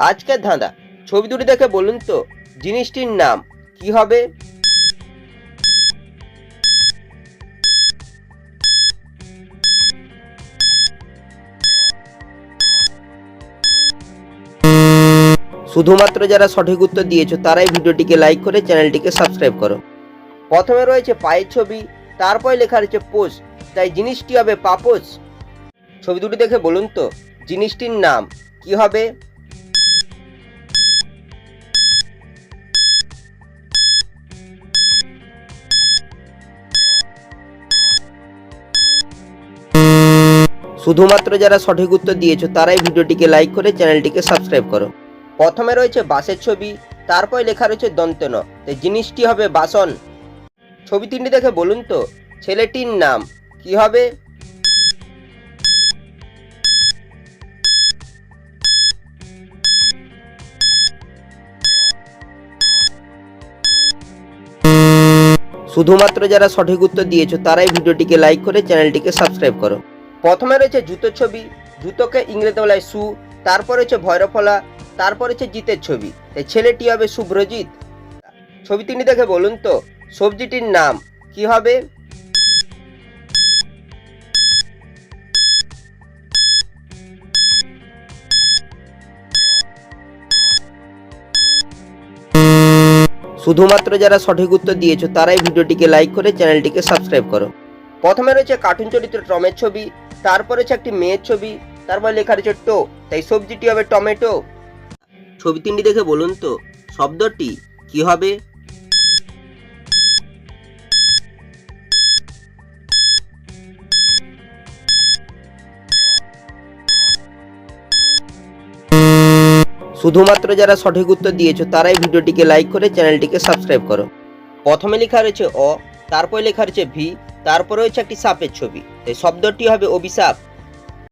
আজকের ধাঁধা, ছবি দুটি দেখে বলুন তো জিনিসটির নাম কি হবে? শুধুমাত্র যারা সঠিক উত্তর দিয়েছো তারাই ভিডিওটিকে লাইক করে চ্যানেলটিকে সাবস্ক্রাইব করো। প্রথমে রয়েছে পায়ের ছবি, তারপরে লেখা রয়েছে পোষ, তাই জিনিসটি হবে পাপোশ। ছবি দুটি দেখে বলুন তো জিনিসটির নাম কি হবে? শুধুমাত্র যারা সঠিক উত্তর দিয়েছো তারাই ভিডিওটিকে লাইক করে চ্যানেলটিকে সাবস্ক্রাইব করো। প্রথমে রয়েছে বাঁশের ছবি, তারপরে লেখা রয়েছে দন্ত্য ন, তাই জিনিসটি হবে বাসন। ছবি তিনটি দেখে বলুন তো ছেলেটির নাম কি হবে? শুধুমাত্র যারা সঠিক উত্তর দিয়েছো তারাই ভিডিওটিকে লাইক করে চ্যানেলটিকে সাবস্ক্রাইব করো। প্রথমে রয়েছে জুতোর ছবি, জুতোকে ইংরেজিতে বলা হয় শু, তারপর রয়েছে ভৈরবফলা, তারপর রয়েছে জিতের ছবি, তাই ছেলেটি হবে শুভ্রজিৎ। ছবি তিনটি দেখে বলুন তো সবজিটির নাম কি হবে? শুধুমাত্র যারা সঠিক উত্তর দিয়েছো তারাই ভিডিওটিকে লাইক করে চ্যানেলটিকে সাবস্ক্রাইব করো। প্রথমে রয়েছে কার্টুন চরিত্র টমের ছবি, তারপর রয়েছে একটি মেয়ের ছবি, তারপর লেখা রয়েছে টো, তাই সবজিটি হবে টমেটো। ছবি তিনটি দেখে বলুন তো শব্দটি কি হবে? শুধুমাত্র যারা সঠিক উত্তর দিয়েছো তারাই ভিডিওটিকে লাইক করে চ্যানেলটিকে সাবস্ক্রাইব করো। প্রথমে লেখা রয়েছে অ, তারপর লেখা রয়েছে ভি, তারপর রয়েছে একটি সাপের ছবি, তাই শব্দটি হবে অভিশাপ।